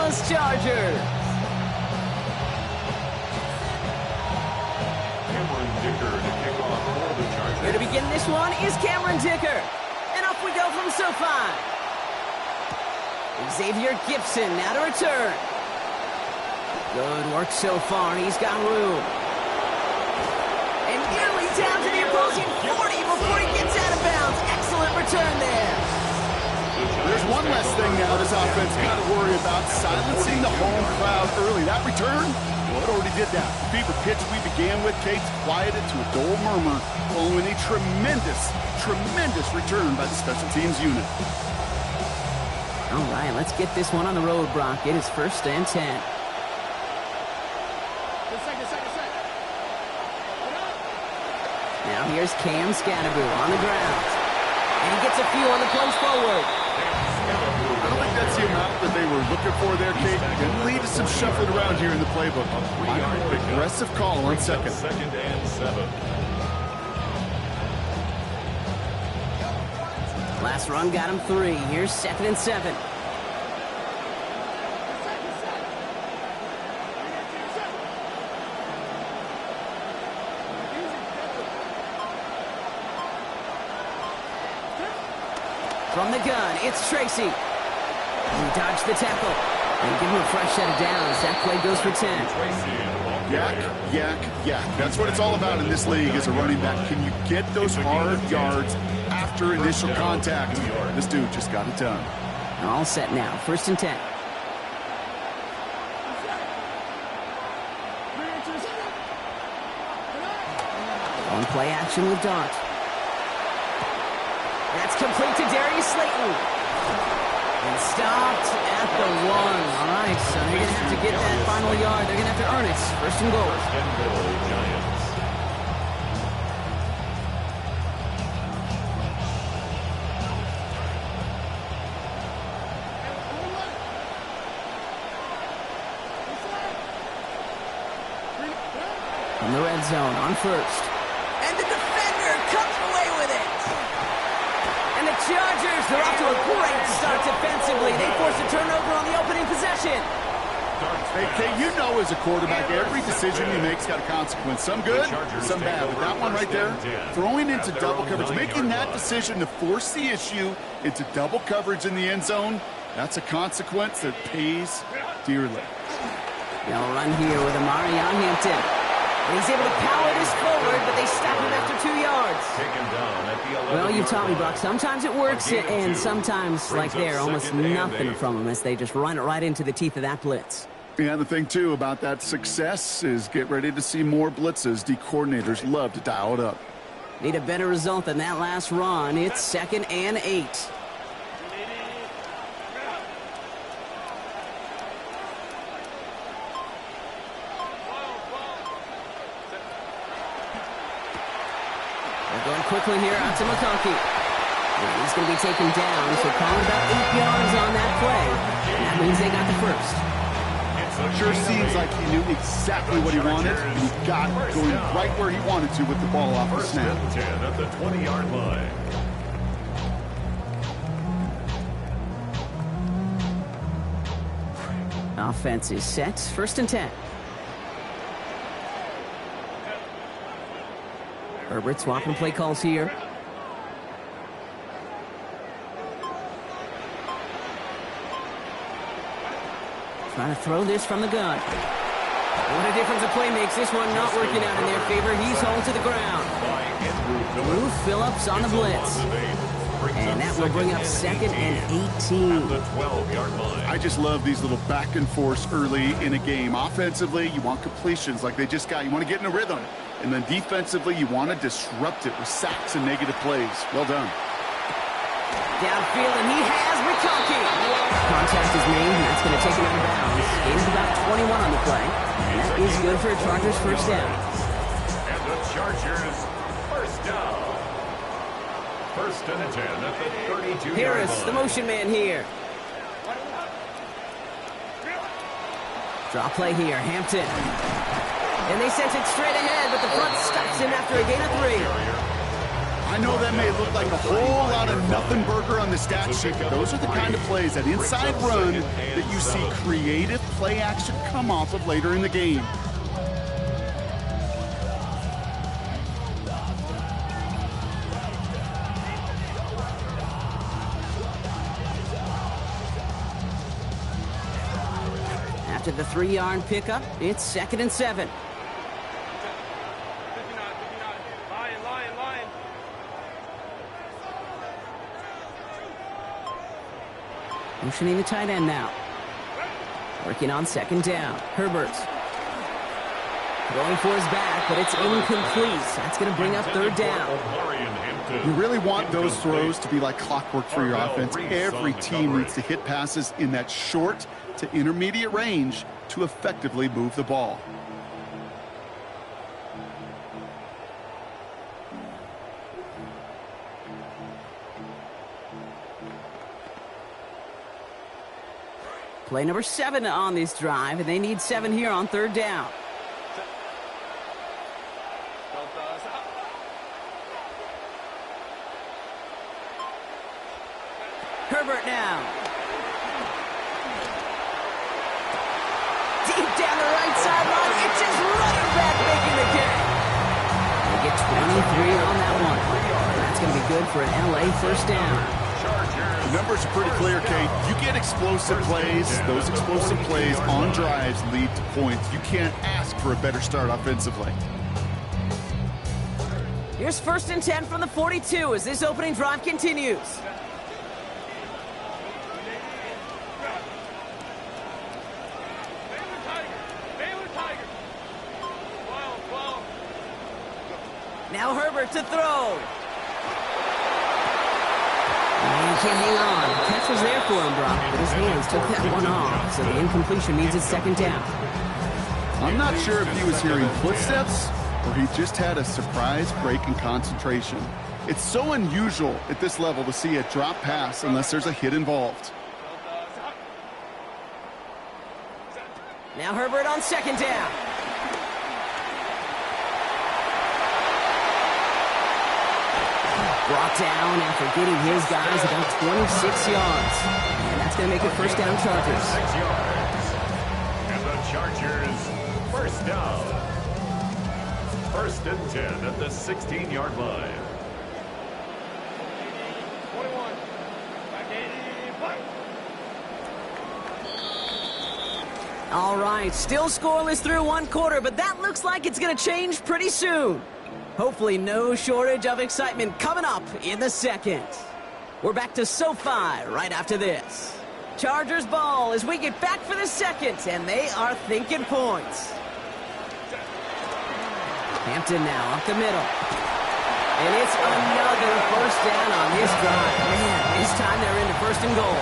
Dallas Chargers. Cameron Dicker to kick off for the Chargers. Here to begin this one is Cameron Dicker. And off we go from SoFi. Xavier Gibson now to return. Good work so far. He's got room. And nearly down to the opposing 40 before he gets out of bounds. Excellent return there. There's one less thing now this offense got to worry about, silencing the home crowd early. That return, well, it already did that. The fever pitch we began with, Kate's quieted to a dull murmur following a tremendous return by the special teams unit. All right, let's get this one on the road, Brock. It is 1st and 10. Now here's Cam Scannaboo on the ground. And he gets a few on the plunge forward. I don't think that's the amount that they were looking for there, Kate. Going to lead to some shuffling around here in the playbook. Aggressive call on second. 2nd and 7. Last run got him 3. Here's 2nd and 7. From the gun, it's Tracy. He dodged the tackle. And give him a fresh set of downs. That play goes for 10. Yak. That's what it's all about in this league as a running back. Can you get those hard yards after initial contact? This dude just got it done. All set now. 1st and 10. On play action with Dart. That's complete to Darius Slayton. And stopped at the 1. All right, so they're going to have to get that final yard. They're going to have to earn it. 1st and goal. 1st and goal, Giants. From the red zone on 1st. And the defender comes away with it. And the Chargers, they're off to a great start defensively. They force a turnover on the opening possession. Hey, Kate, you know as a quarterback, every decision you make's got a consequence. Some good, some bad. But that one right there, throwing into double coverage, making that decision to force the issue into double coverage in the end zone, that's a consequence that pays dearly. They'll run here with Amari on Hampton. He's able to power this forward, but they stop him after 2 yards. Well, you've taught me, Brock. Sometimes it works, and sometimes, like there, almost nothing from them as they just run it right into the teeth of that blitz. Yeah, the thing, too, about that success is get ready to see more blitzes. D coordinators love to dial it up. Need a better result than that last run. It's 2nd and 8. Going quickly here out to McConkey. He's going to be taken down, so calling about 8 yards on that play. And that means they got the 1st. Sure seems like he knew exactly what he wanted, and he got going right where he wanted to with the ball off the snap. 1st and 10 at the 20-yard line. Offense is set. 1st and 10. Herbert swapping play calls here. Trying to throw this from the gun. What a difference a play makes. This one not working out in their favor. He's hauled to the ground. Drew Phillips on the blitz. And that will bring up 2nd and 18. I just love these little back and forths early in a game. Offensively, you want completions like they just got. You want to get in a rhythm. And then defensively, you want to disrupt it with sacks and negative plays. Well done. Downfield, and he has McConkey. Contact is made, and that's going to take him out of bounds. Gains about 21 on the play. And that is good for a Chargers 1st down. And the Chargers 1st down. 1st and 10 at the 32-yard line. Harris, the motion man here. Draw play here, Hampton. And they sent it straight ahead, but the front stops him after a gain of 3. I know that may look like a whole lot of nothing burger on the stat sheet, but those are the kind of plays, that inside run, that you see creative play action come off of later in the game. After the 3-yard pickup, it's 2nd and 7. Motioning the tight end now. Working on 2nd down. Herbert. Going for his back, but it's incomplete. That's going to bring up 3rd down. You really want those throws to be like clockwork for your offense. Every team needs to hit passes in that short to intermediate range to effectively move the ball. Play number 7 on this drive, and they need 7 here on 3rd down. Herbert now. Deep down the right sideline. It's his running back making the catch. They get 23 on that one. That's going to be good for an LA 1st down. The numbers are pretty clear, Kate. You get explosive plays. Those explosive plays on drives lead to points. You can't ask for a better start offensively. Here's 1st and 10 from the 42 as this opening drive continues. Now Herbert to throw. He can't hang on. The catch was there for him, Brock, but his hands took that one off, so the incompletion means it's 2nd down. I'm not sure if he was hearing footsteps or he just had a surprise break in concentration. It's so unusual at this level to see a drop pass unless there's a hit involved. Now Herbert on 2nd down. Brought down after getting his guys about 26 yards. And that's going to make it 1st down Chargers. 6 yards. And the Chargers, 1st down. 1st and 10 at the 16-yard line. 21. All right, still scoreless through 1 quarter, but that looks like it's going to change pretty soon. Hopefully no shortage of excitement coming up in the 2nd. We're back to SoFi right after this. Chargers ball as we get back for the 2nd, and they are thinking points. Hampton now up the middle. And it's another 1st down on this drive. Man, this time they're into 1st and goal.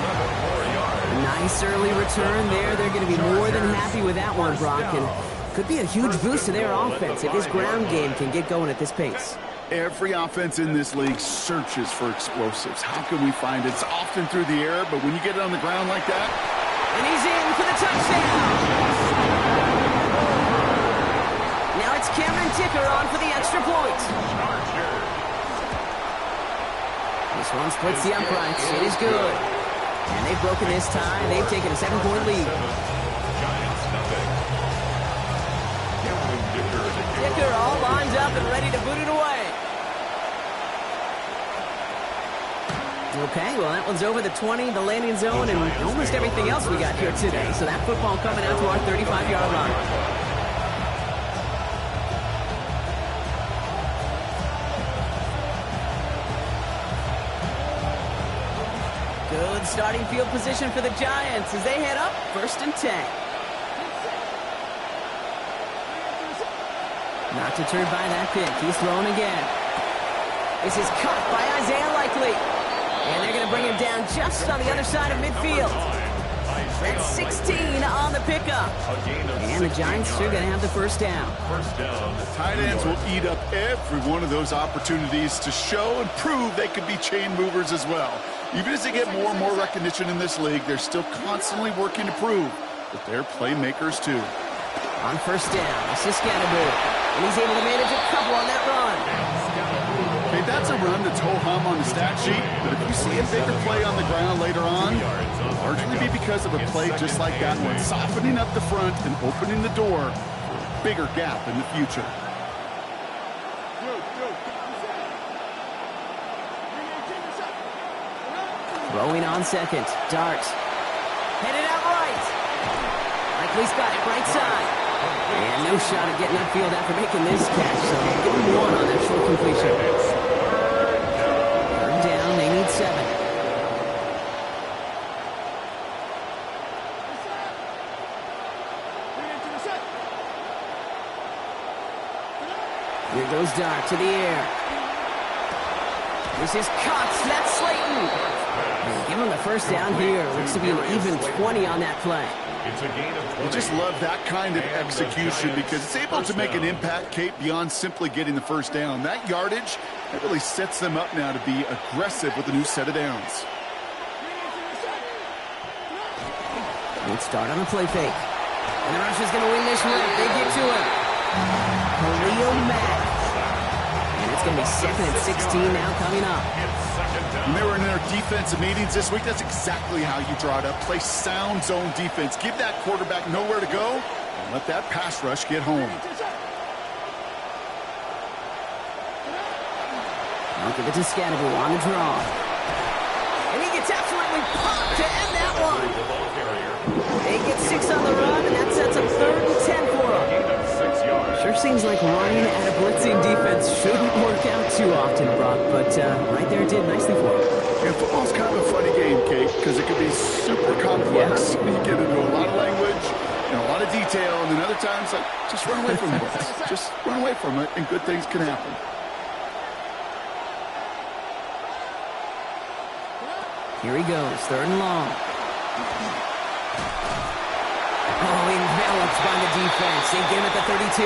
Nice early return there. They're going to be more than happy with that one, Brock. And could be a huge boost to their offense if this ground game can get going at this pace. Every offense in this league searches for explosives. How can we find it? It's often through the air, but when you get it on the ground like that. And he's in for the touchdown. Now it's Cameron Dicker on for the extra point. This one splits the uprights. It is good. And they've broken this tie. They've taken a 7-point lead. Dicker all lined up and ready to boot it away. Okay, well, that one's over the 20, the landing zone, and almost everything else we got here today. So that football coming out to our 35-yard line. Good starting field position for the Giants as they head up 1st and 10. Not deterred by that pick. He's throwing again. This is caught by Isaiah Likely. And they're going to bring him down just on the other side of midfield. That's 16 on the pickup. And the Giants are going to have the 1st down. Tight ends will eat up every one of those opportunities to show and prove they could be chain movers as well. Even as they get more and more recognition in this league, they're still constantly working to prove that they're playmakers too. On 1st down, this is Scannable. And he's able to manage a couple on that run. Hey, that's a run it's ho-hum on the stat sheet, but if you see a bigger play on the ground later on, it'll largely be because of a play just like that one, softening up the front and opening the door for a bigger gap in the future. Throwing on second. Dart. Headed out right. Likely's got it right side. And no shot at getting upfield after making this catch, so give him one on that short completion. Third down, they need 7. Here goes Dart to the air. This is caught. That's Slayton. And give him the first down here. Looks to be an even 20 on that play. It's a gain of 20. I just love that kind of execution because it's able to make an impact, Kate, beyond simply getting the first down. That yardage, that really sets them up now to be aggressive with a new set of downs. Good start on the play fake. And the rusher's going to win this one. They get to him. Khalil Mack. And it's going to be 2nd and 16 now coming up. When they were in their defensive meetings this week, that's exactly how you draw it up. Play sound zone defense. Give that quarterback nowhere to go and let that pass rush get home. I'll give it to Scadaboo on the draw. And he gets absolutely popped to end that one. They get 6 on the run, and that sets up 3rd and 10 for them. Sure seems like running at a blitzing defense shouldn't work out too often, Brock, but right there it did nicely for him. Yeah, football's kind of a funny game, Kate, because it can be super complex. Yeah. You get into a lot of language and a lot of detail, and then other times, like, just run away from the blitz. Just run away from it, and good things can happen. Here he goes, 3rd and long. Oh, enveloped by the defense. They get him at the 32.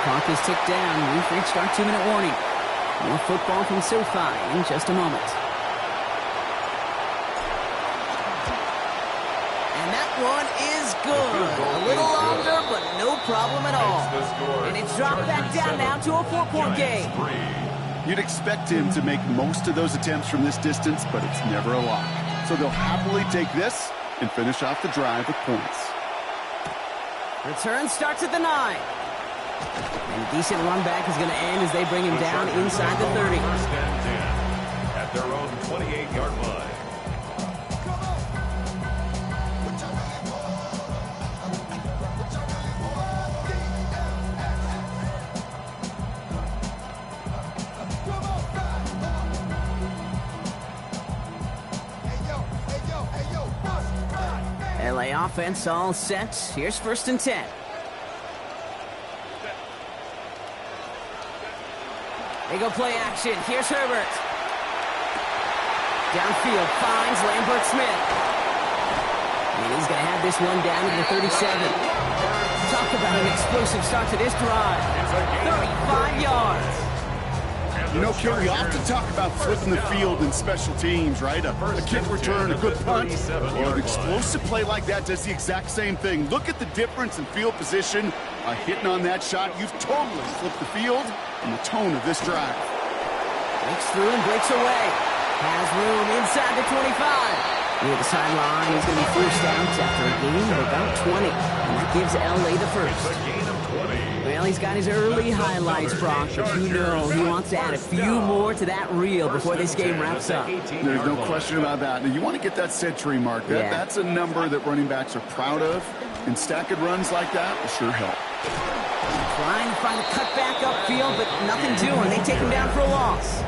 Clock is ticked down. We've reached our 2-minute warning. More football from SoFi in just a moment. And that one is good. A little longer, but no problem at all. And it's dropped back down now to a 4-point game. You'd expect him to make most of those attempts from this distance, but it's never a lock. So they'll happily take this and finish off the drive with points. Return starts at the 9. And a decent run back is going to end as they bring him down inside the 30. First and 10 at their own 28-yard line. LA offense all set. Here's 1st and 10. They go play action. Here's Herbert. Downfield finds Lambert Smith. And he's going to have this one down to the 37. Talk about an explosive start to this drive. 35 yards. You know, Kerry, we often talk about flipping the field in special teams, right? A kick return, a good punt. Well, an explosive play like that does the exact same thing. Look at the difference in field position. Hitting on that shot, you've totally flipped the field and the tone of this drive. Breaks through and breaks away. Has room inside the 25. Near the sideline, he's going to be forced out after a gain of about 20. And that gives LA the first. Well, he's got his early highlights, Brock, but you know he wants to add a few more to that reel before this game wraps up. There's no question about that. Now, you want to get that century mark. That's a number that running backs are proud of, and stacking runs like that will sure help. Trying to find a cutback upfield, but nothing doing. They take him down for a loss.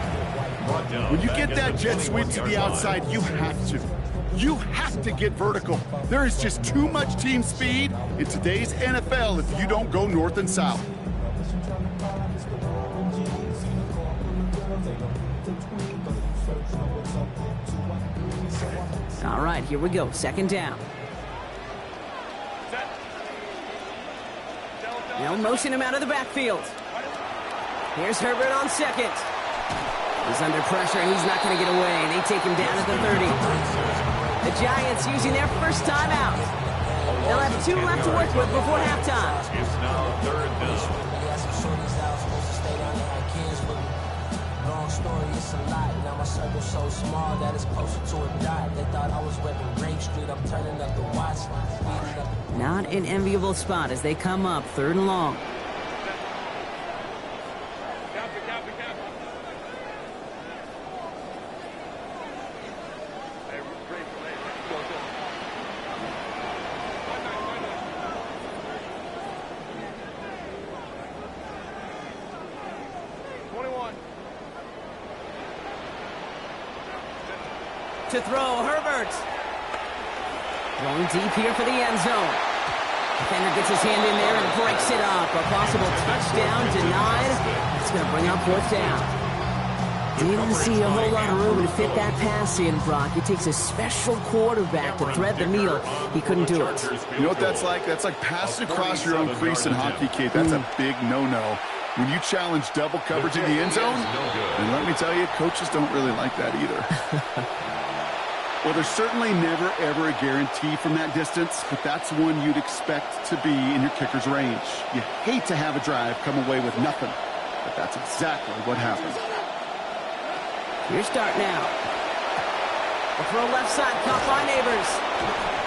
When you get that jet sweep to the outside, you have to. You have to get vertical. There is just too much team speed in today's NFL if you don't go north and south. All right, here we go. 2nd down. They'll motion him out of the backfield. Here's Herbert on 2nd. He's under pressure, and he's not going to get away. And they take him down at the 30. The Giants using their first timeout. They'll have 2 left to work with before halftime. It's now 3rd down. story, it's a lot. Now my circle's so small that it's closer to a dot. They thought I was repping Grape Street. I'm turning up the watch. Not an enviable spot as they come up 3rd and long. To throw, Herbert. Going deep here for the end zone. Defender gets his hand in there and breaks it up. A possible touchdown denied. It's going to bring up 4th down. Didn't see a whole lot of room to fit that pass in, Brock. It takes a special quarterback to thread the needle. He couldn't do it. You know what that's like? That's like passing across your own crease in hockey, Kate. That's a big no-no. When you challenge double coverage in the end zone, and let me tell you, coaches don't really like that either. Well, there's certainly never, ever a guarantee from that distance, but that's one you'd expect to be in your kicker's range. You hate to have a drive come away with nothing, but that's exactly what happened. Here's start now. A throw left side, caught by Neighbors.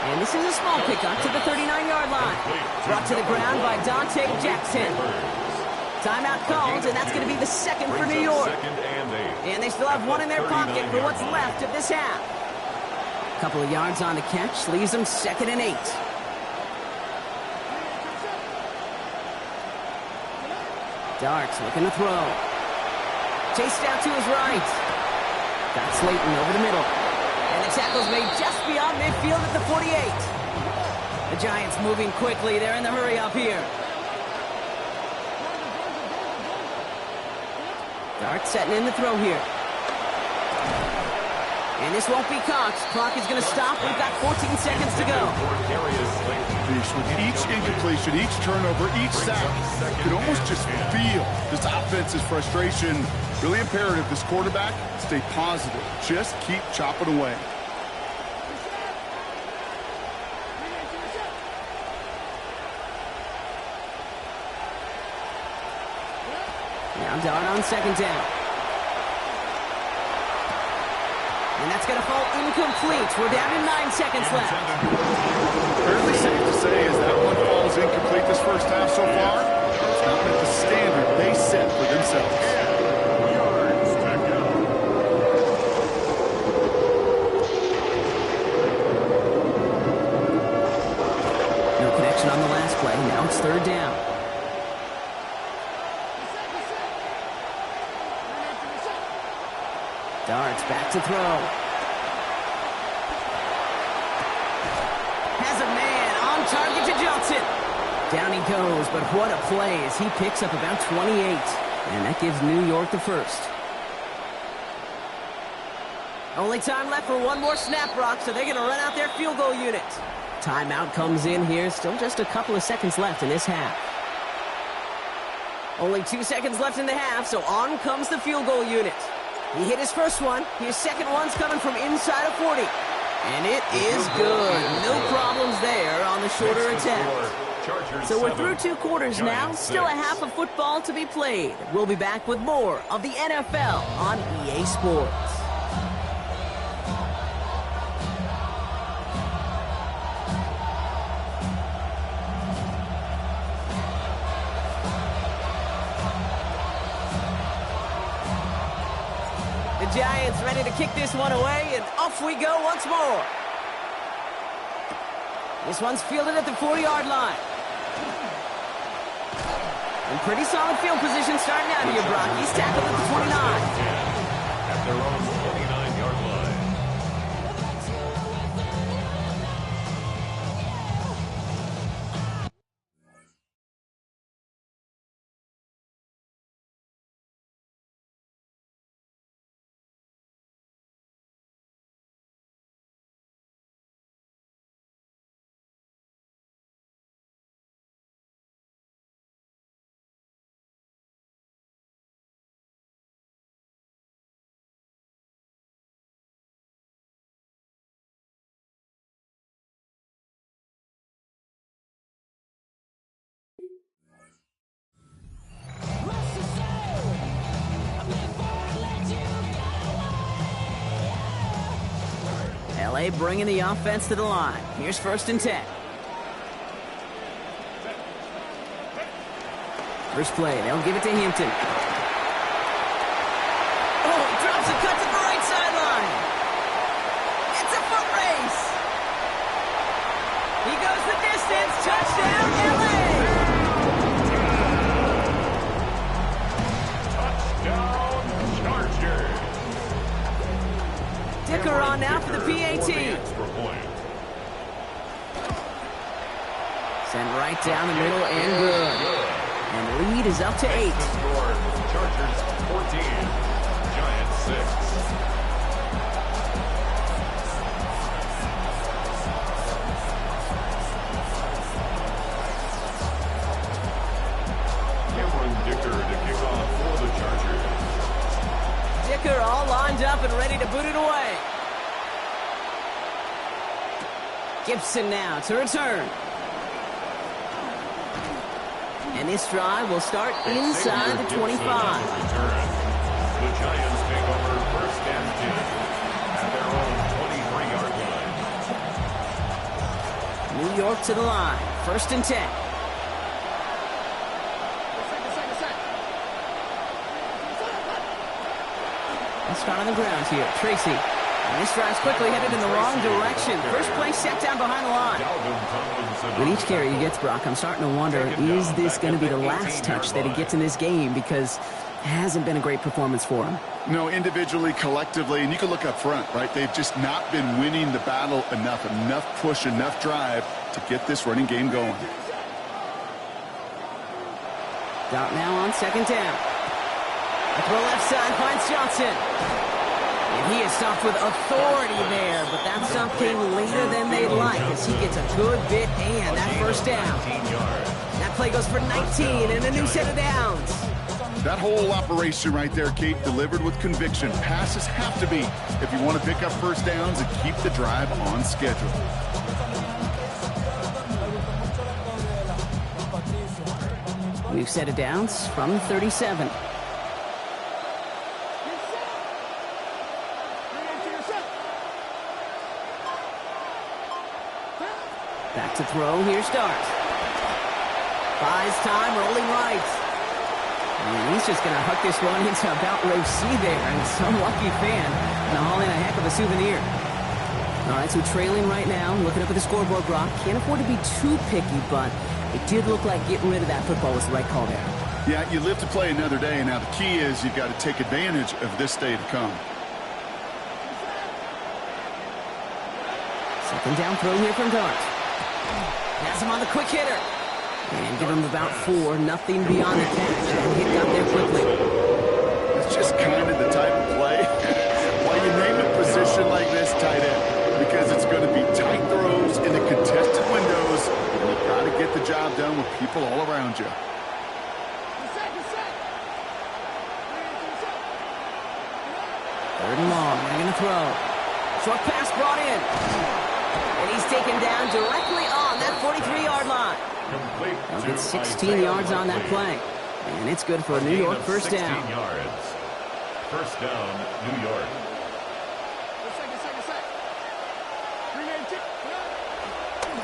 And this is a small pickup to the 39-yard line. Brought to the ground by Dante Jackson. Timeout called, and that's going to be the 2nd for New York. And they still have 1 in their pocket for what's left of this half. Couple of yards on the catch, leaves them 2nd and 8. Darts looking to throw. Chased out to his right. Got Slayton over the middle. And the tackle's made just beyond midfield at the 48. The Giants moving quickly. They're in the hurry up here. Darts setting in the throw here. And this won't be caught. Clock is going to stop. We've got 14 seconds to go. With each incompletion, each turnover, each sack, you can almost just feel this offense's frustration. Really imperative, this quarterback, stay positive. Just keep chopping away. Now Dart on 2nd down. And that's going to fall incomplete. We're down to 9 seconds left. Fairly safe to say as that one falls incomplete this first half so far, it's not at the standard they set for themselves. No connection on the last play. Now it's 3rd down. Darts back to throw. Has a man on target to Johnson. Down he goes, but what a play as he picks up about 28. And that gives New York the 1st. Only time left for one more snap, Brock, so they're going to run out their field goal unit. Timeout comes in here. Still just a couple of seconds left in this half. Only 2 seconds left in the half, so on comes the field goal unit. He hit his first one. His second one's coming from inside of 40. And it is good. No problems there on the shorter attempt. So we're through 2 quarters now. Still a half of football to be played. We'll be back with more of the NFL on EA Sports. The Giants ready to kick this one away, and off we go once more. This one's fielded at the 4-yard line. And pretty solid field position starting out here, Brock. He's tackled at the 29. At their own 29-yard line. LA bringing the offense to the line. Here's 1st and 10. First play, they'll give it to Hampton. Oh, he drops and cuts at the right sideline. It's a foot race. He goes the distance. Touchdown, LA. Touchdown, Chargers. Dicker on now for the PAT. Sent right down the middle and good. And the lead is up to 8. Chargers 14, Giants 6. Cameron Dicker to kick off for the Chargers. Dicker all lined up and ready to boot it away. Gibson now to return. And this drive will start inside the 25. The Giants take over 1st and 10 at their own 23-yard line. New York to the line. 1st and 10. Let's start on the ground here. Tracy. And this drive's quickly headed in the wrong direction. First play set down behind the line. With each carry he gets, Brock, I'm starting to wonder, is this going to be the last touch that he gets in this game? Because it hasn't been a great performance for him. No, individually, collectively, and you can look up front, right? They've just not been winning the battle enough push, enough drive to get this running game going. Dart now on 2nd down. At the left side finds Johnson. And he is stopped with authority there, but that stop came later than they'd like as he gets a good bit and that 1st down. That play goes for 19 and a new set of downs. That whole operation right there, Kate, delivered with conviction. Passes have to be if you want to pick up 1st downs and keep the drive on schedule. We've set of downs from 37. Back to throw. Here's Dart. Buys time, rolling right. And he's just going to hook this one into about row C there. And some lucky fan going to haul in a heck of a souvenir. All right, so trailing right now. Looking up at the scoreboard, Brock. Can't afford to be too picky, but it did look like getting rid of that football was the right call there. Yeah, you live to play another day. Now the key is you've got to take advantage of this day to come. 2nd down throw here from Dart. Has him on the quick hitter. And give him about 4, nothing beyond the catch. And hit got there quickly. It's just kind of the type of play. Why you name a position like this tight end? Because it's going to be tight throws in the contested windows. And you've got to get the job done with people all around you. 3rd and long. They're going to throw. Short pass brought in. And he's taken down directly on that 43-yard line. They'll get 16 yards on that play. And it's good for a New York 1st down. 16 yards. 1st down, New York.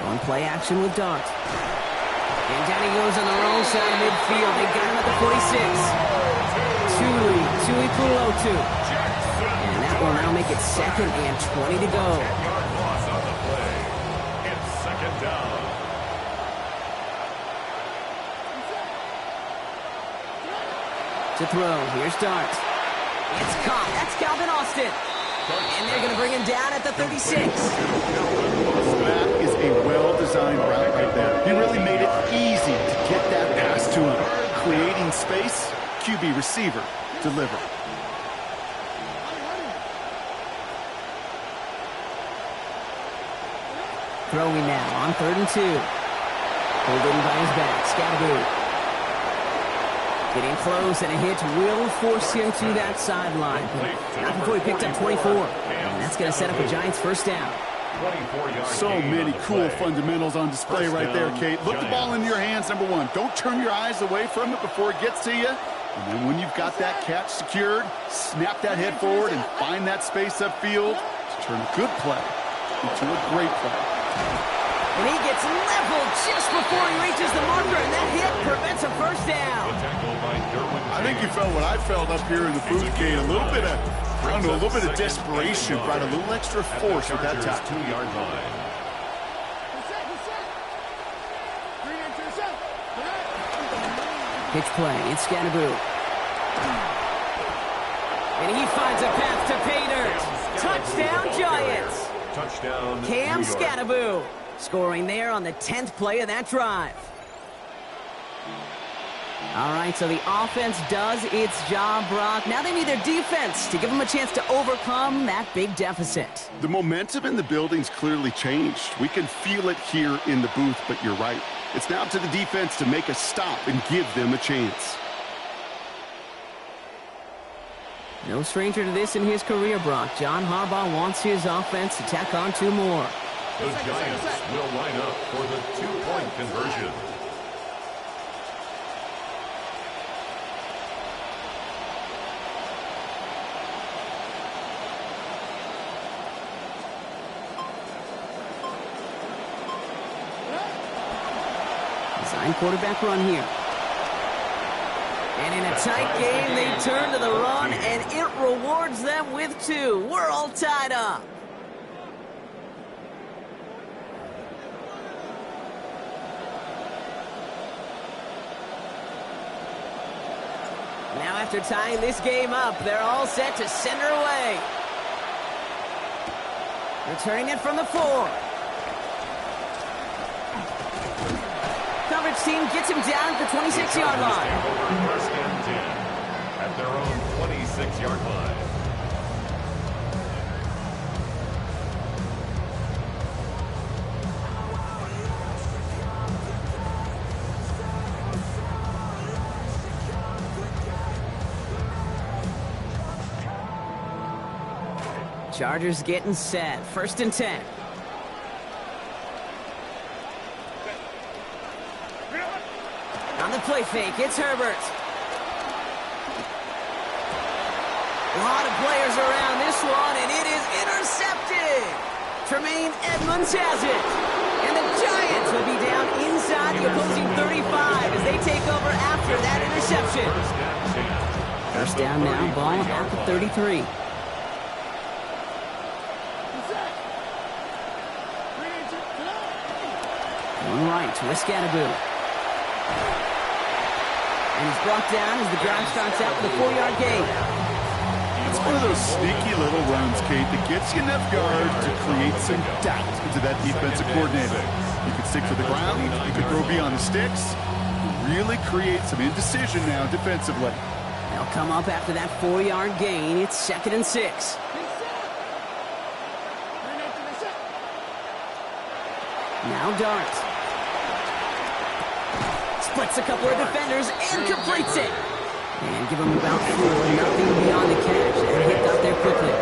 On play action with Dart. And down he goes on the wrong side of midfield. They got him at the 46. Tui Pulotu. And that will now make it 2nd and 20 to go. 10-yard loss on the play. It's 2nd down. To throw. Here's Dart. It's caught. That's Calvin Austin. And they're going to bring him down at the 36. That is a well-designed route right there. He really made it easy to get that pass to him. Creating space, QB receiver, deliver. Throwing now on 3rd and 2. Pulled in by his back. Scatterboot. Getting close, and a hit will force him to that sideline. Not before he picked up 24. And that's going to set up a Giants 1st down. So many cool fundamentals on display right there, Kate. Look the ball in your hands, number 1. Don't turn your eyes away from it before it gets to you. And then when you've got that catch secured, snap that head forward and find that space upfield to turn a good play into a great play. And he gets leveled just before he reaches the marker, and that hit prevents a first down. I think you felt what I felt up here in the booth, Kate. A little bit of, I don't know, a little bit of desperation, brought a little extra force with that tackle. 2-yard line. Pitch play, it's Scannaboo. And he finds a path to pay dirt. Touchdown, Giants. Touchdown, Cam New York. Scannaboo scoring there on the 10th play of that drive. All right, so the offense does its job, Brock. Now they need their defense to give them a chance to overcome that big deficit. The momentum in the building's clearly changed. We can feel it here in the booth, but you're right. It's now up to the defense to make a stop and give them a chance. No stranger to this in his career, Brock. John Harbaugh wants his offense to tack on 2 more. The Giants will line up for the 2-point conversion. Design quarterback run here. And in a tight game, they turn to the run, and it rewards them with 2. We're all tied up. Now after tying this game up, they're all set to send her away. Returning it from the 4. Coverage team gets him down at the 26-yard line. First and 10 at their own 26-yard line. Chargers getting set. First and 10. On the play fake, it's Herbert. A lot of players around this one, and it is intercepted. Tremaine Edmonds has it. And the Giants will be down inside the opposing 35 as they take over after that interception. First down now, ball at the 33. All right, to Scannaboo. And he's brought down as the drive starts out with a 4-yard gain. It's one of those sneaky little runs, Kate, that gets you enough yards to create some doubt into that defensive coordinator. You can stick to the ground, you can throw beyond the sticks, really create some indecision now defensively. They'll come up after that 4-yard gain. It's 2nd and 6. Now Dart. Splits a couple of defenders and completes it. And give him about 4, nothing beyond the catch. And he got there quickly.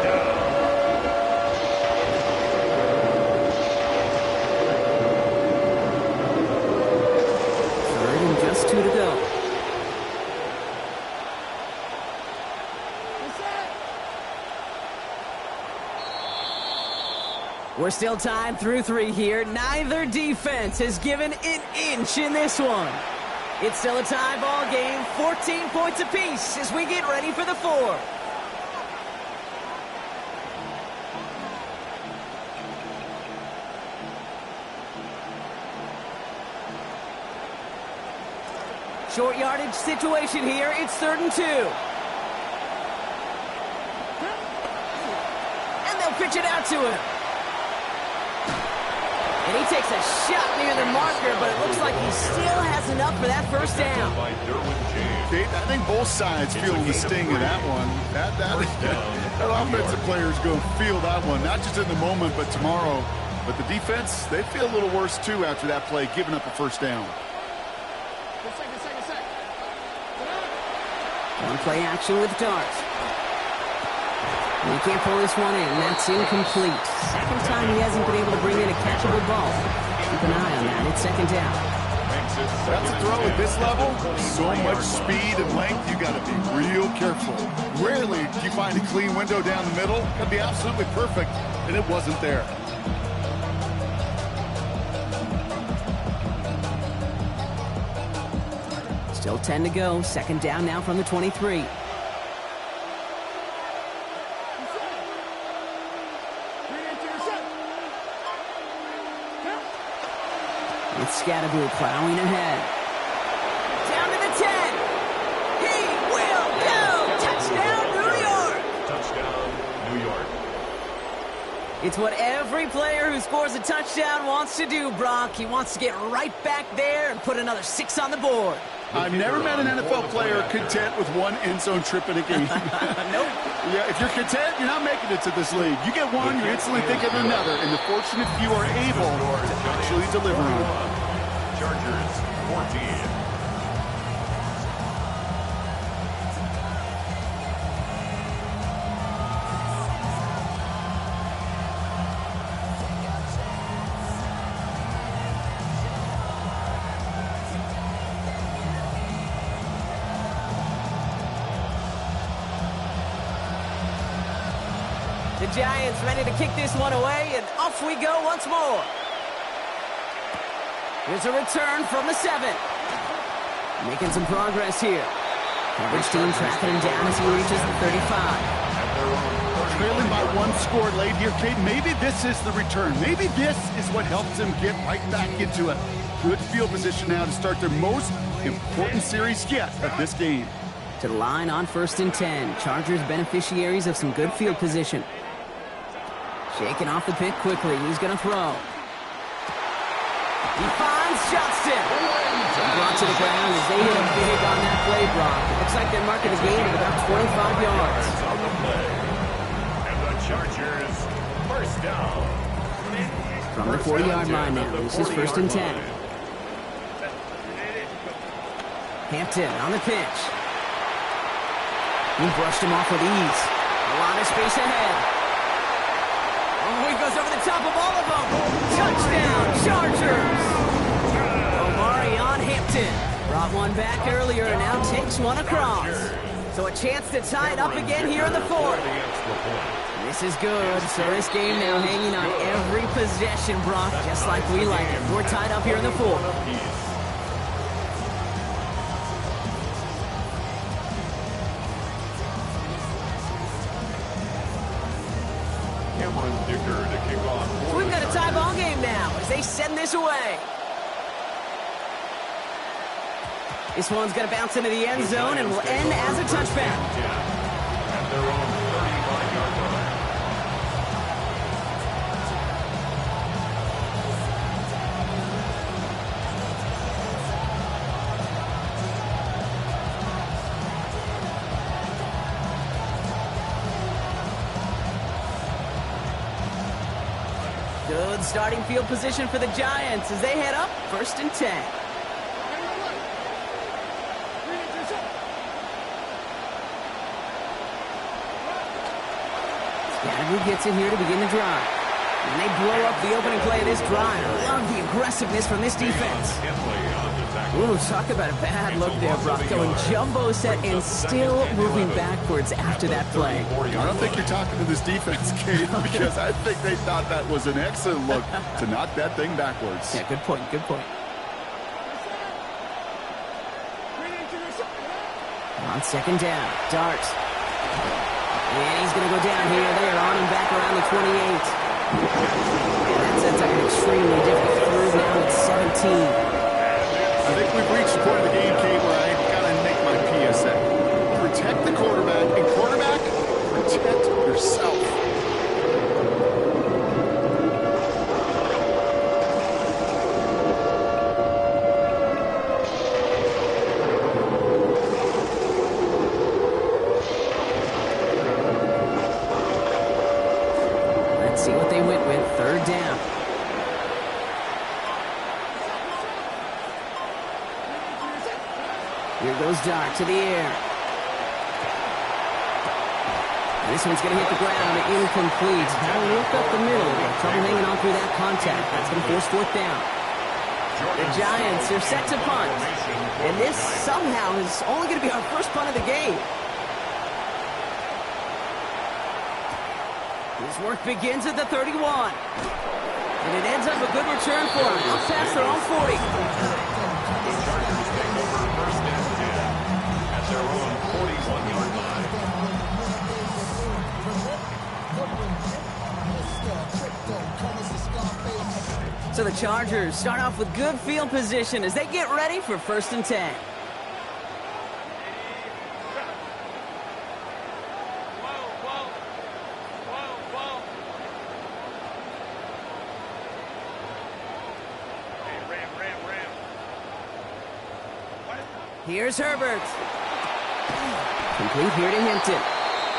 Third and just 2 to go. We're still tied through 3 here. Neither defense has given an inch in this one. It's still a tie ball game, 14 points apiece as we get ready for the 4. Short yardage situation here. It's 3rd and 2. And they'll pitch it out to him. And he takes a shot near the marker, but it looks like he still has enough for that first down. Kate, I think both sides feel the sting of that one. That offensive player is going to feel that one, not just in the moment, but tomorrow. But the defense, they feel a little worse, too, after that play, giving up a first down. One play action with Dart. He can't pull this one in. That's incomplete. Second time he hasn't been able to bring in a catchable ball. Keep an eye on that. It's 2nd down. That's a throw at this level. So much speed and length, you got to be real careful. Rarely do you find a clean window down the middle. Could be absolutely perfect, and it wasn't there. Still 10 to go. Second down now from the 23. It's Scattergood plowing ahead. Down to the 10. He will go. Touchdown, New York. Touchdown, New York. It's what every player who scores a touchdown wants to do, Brock. He wants to get right back there and put another 6 on the board. I've never met an NFL player content with one end zone trip in a game. Nope. Yeah, if you're content, you're not making it to this league. You get one, you instantly think of another, and the fortunate few are able to actually deliver on it. Chargers, 14. The Giants ready to kick this one away, and off we go once more. Here's a return from the 7. Making some progress here. Coverage team tracking him down as he reaches the 35. Trailing by 1 score late here, Kate. Maybe this is the return. Maybe this is what helps them get right back into a good field position now to start their most important series yet of this game. To the line on 1st and 10. Chargers beneficiaries of some good field position. Shaking off the pick quickly. He's going to throw. He finds Johnston. Brought to the ground as they hit him big on that play, Brock. It looks like they're marking a gain of about 25 yards. On the play. And the Chargers, first down. From the 40-yard line now. This is 1st and 10. Hampton on the pitch. He brushed him off with ease. A lot of space ahead. Oh, he goes over the top of all of them. Touchdown, Chargers. Omarion Hampton brought one back earlier and now takes one across. So a chance to tie it up again here in the 4th. This is good. So this game now hanging on every possession, Brock, just like we like it. We're tied up here in the 4th. We've got a tie ball game now as they send this away. This one's going to bounce into the end zone and will end as a touchback. At their own 35-yard line. Good starting field position for the Giants as they head up 1st and 10. Scattergood gets it here to begin the drive. And they blow up the opening play of this drive. I love the aggressiveness from this defense. Ooh, talk about a bad look there, Brock. Going jumbo set and still moving backwards after that play. I don't think you're talking to this defense, Kate, because I think they thought that was an excellent look to knock that thing backwards. Yeah, good point, good point. On 2nd down, Dart. And he's going to go down here. They are on him back around the 28. And that sets up an extremely difficult throw now at 17. I think we've reached the point of the game, Kate, where I got to make my PSA. Protect the quarterback, and quarterback, protect yourself. Let's see what they went with. 3rd down. Here goes Dart to the air. This one's going to hit the ground. Incomplete. Had to look up the middle. Trouble hanging on through that contact. That's going to force 4th down. The Giants are set to punt. And this somehow is only going to be our first punt of the game. His work begins at the 31. And it ends up a good return for him. Up past their own 40. Chargers take over 1st and their own 41-yard line. So the Chargers start off with good field position as they get ready for 1st and 10. Here's Herbert. Complete here to Hinton.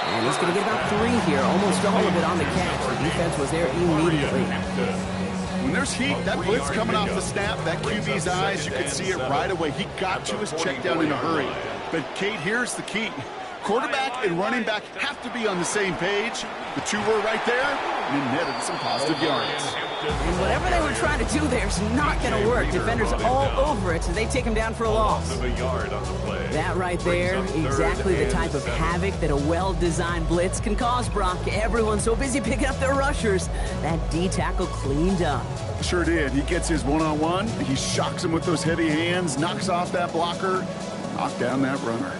And he's going to get about 3 here, almost all of it on the catch. The defense was there immediately. When there's heat, that blitz coming off the snap, that QB's eyes, you can see it right away. He got to his check down in a hurry. But, Kate, here's the key. Quarterback and running back have to be on the same page. The two were right there, and it netted some positive yards. And whatever they were trying to do there is not going to work. Defenders all over it, so they take him down for a loss. That right there, exactly the type of havoc that a well-designed blitz can cause, Brock. Everyone's so busy picking up their rushers. That D-tackle cleaned up. Sure did. He gets his one-on-one. He shocks him with those heavy hands, knocks off that blocker, knocked down that runner.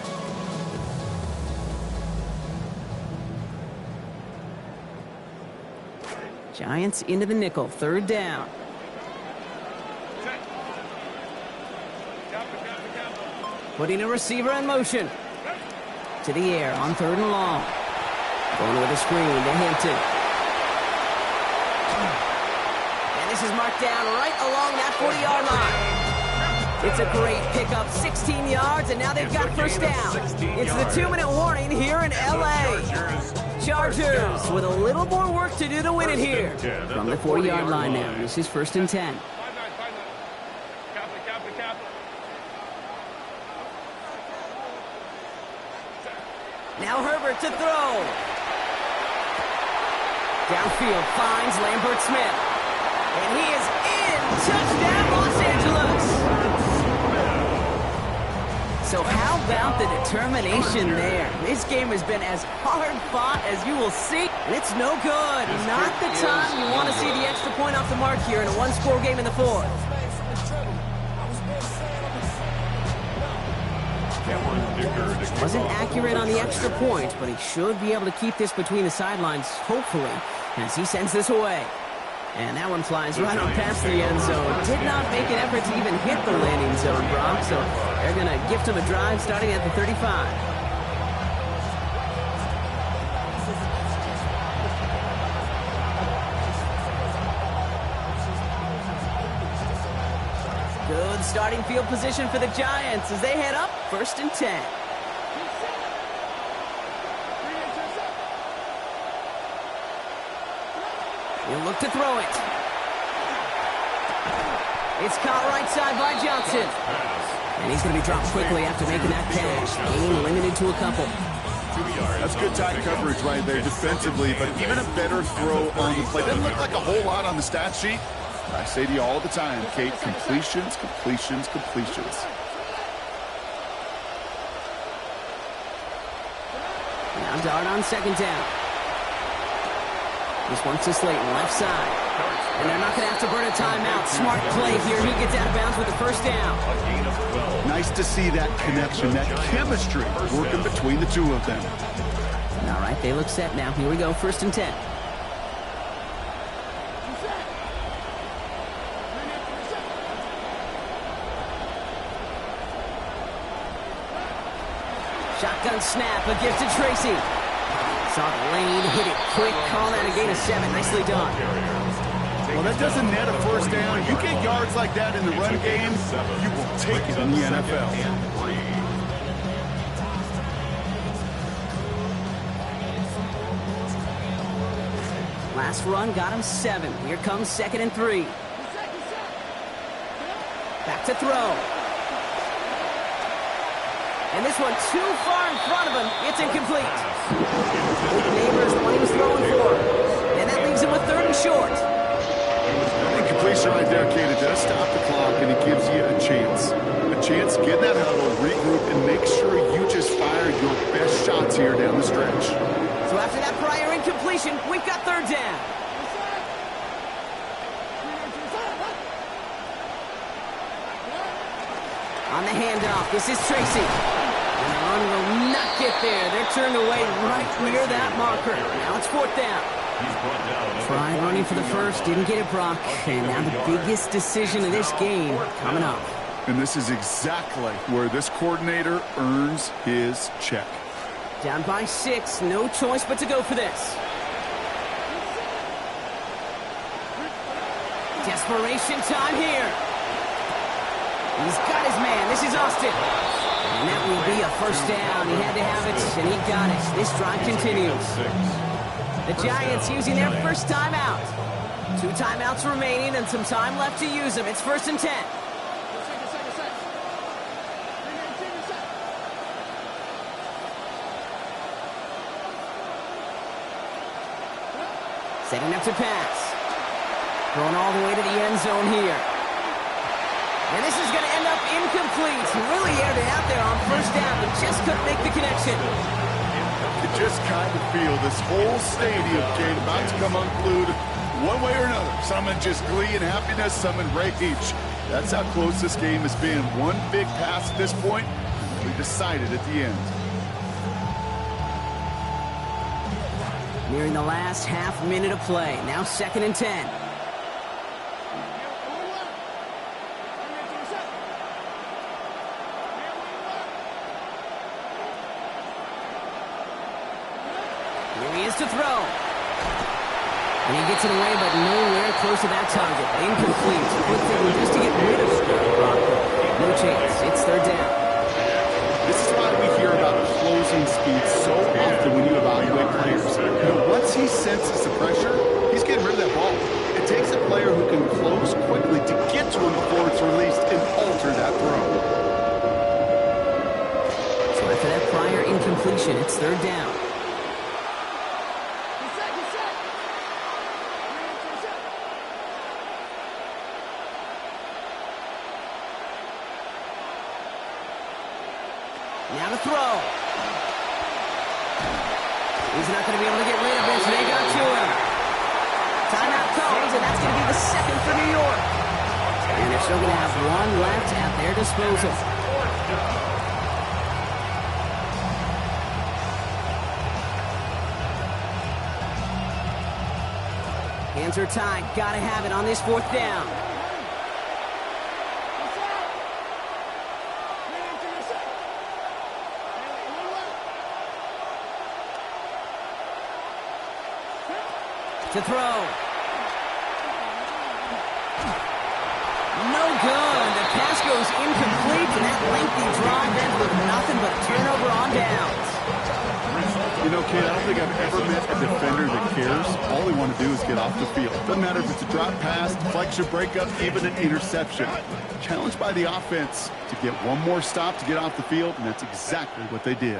Giants into the nickel, 3rd down. Putting a receiver in motion. To the air on 3rd and long. Going with a screen to Hampton. And this is marked down right along that 40-yard line. It's a great pickup, 16 yards, and now they've got 1st down. It's the 2-minute warning here in L.A. Chargers with a little more work to do to win it here. From the 40-yard line now, this is 1st and 10. Now Herbert to throw. Downfield finds Lambert Smith. And he is in. Touchdown, Los Angeles. So how about the determination there? This game has been as hard fought as you will see, and it's no good. Not the time you want to see the extra point off the mark here in a one-score game in the 4th. Wasn't accurate on the extra point, but he should be able to keep this between the sidelines, hopefully, as he sends this away. And that one flies right on past the end zone. Did not make an effort to even hit the landing zone, Brock. So they're going to gift him a drive starting at the 35. Good starting field position for the Giants as they head up 1st and 10. He'll look to throw it. It's caught right side by Johnson. And he's going to be dropped quickly after making that catch. Gain limited to a couple. That's good tight coverage right there defensively, but even a better throw on the play. Doesn't look like a whole lot on the stat sheet. I say to you all the time, Kate, completions, completions, completions. Now Dart on 2nd down. This one's to Slayton, left side. And they're not going to have to burn a timeout. Smart play here. He gets out of bounds with the 1st down. Nice to see that connection, that chemistry working between the two of them. All right, they look set now. Here we go, 1st and 10. Shotgun snap, a gift to Tracy. Saw the lane, hit it quick, call that a gain of 7. Nicely done. Well, that doesn't net a 1st down. You get yards like that in the run game, you will take it in the NFL. Last run got him 7. Here comes 2nd and 3. Back to throw. And this one too far in front of him. It's incomplete. Neighbors what he was throwing for. And that leaves him with 3rd and short. Incompletion right there, Kate. It does stop the clock, and it gives you a chance. A chance to get in that huddle, regroup, and make sure you just fire your best shots here down the stretch. So after that prior incompletion, we've got 3rd down. On the handoff, this is Tracy. And they're run will not get there. They're turned away right near that marker. Now it's 4th down. Tried running for the first, didn't get it, Brock. And now the biggest decision of this game coming up. And this is exactly where this coordinator earns his check. Down by 6, no choice but to go for this. Desperation time here. He's got his man. This is Austin. And that will be a 1st down. He had to have it, and he got it. This drive continues. The Giants using their first timeout. 2 timeouts remaining and some time left to use them. It's 1st and 10. Setting up to pass. Going all the way to the end zone here. And this is going to end up incomplete. He really aired it out there on 1st down, but just couldn't make the connection. You just kind of feel this whole stadium, Kate, about to come unglued one way or another. Some in just glee and happiness, some in rage. That's how close this game has been. One big pass at this point, and we decided at the end. Nearing the last half minute of play. Now 2nd and 10. Here he is to throw. And he gets it away, but nowhere close to that target. Incomplete. Good thing just to get rid of it. No chance. It's 3rd down. This is why we hear about closing speed so often when you evaluate players. Once he senses the pressure, he's getting rid of that ball. It takes a player who can close quickly to get to him before it's released and alter that throw. So after that prior incompletion, it's 3rd down. Now to throw. He's not going to be able to get rid of it. They got to him. Timeout comes, and that's going to be the 2nd for New York. And they're still going to have 1 left at their disposal. Hands are tied. Got to have it on this 4th down. To throw. No good. The pass goes incomplete, and that lengthy drive ends with nothing but turnover on downs. You know, kid, I don't think I've ever met a defender that cares. All they want to do is get off the field. Doesn't matter if it's a drop pass, deflection, breakup, even an interception. Challenged by the offense to get one more stop to get off the field, and that's exactly what they did.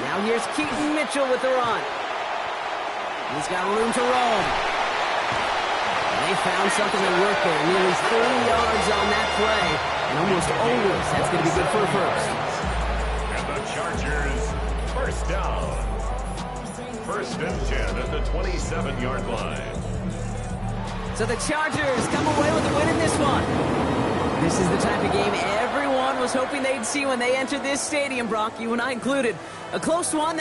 Now here's Keaton Mitchell with the run. He's got room to roam. And they found something that worked there. Nearly 30 yards on that play. And almost always, that's going to be good for a 1st. And the Chargers, 1st down. 1st and 10 at the 27-yard line. So the Chargers come away with a win in this one. This is the type of game everyone was hoping they'd see when they entered this stadium, Brock, you and I included. A close one.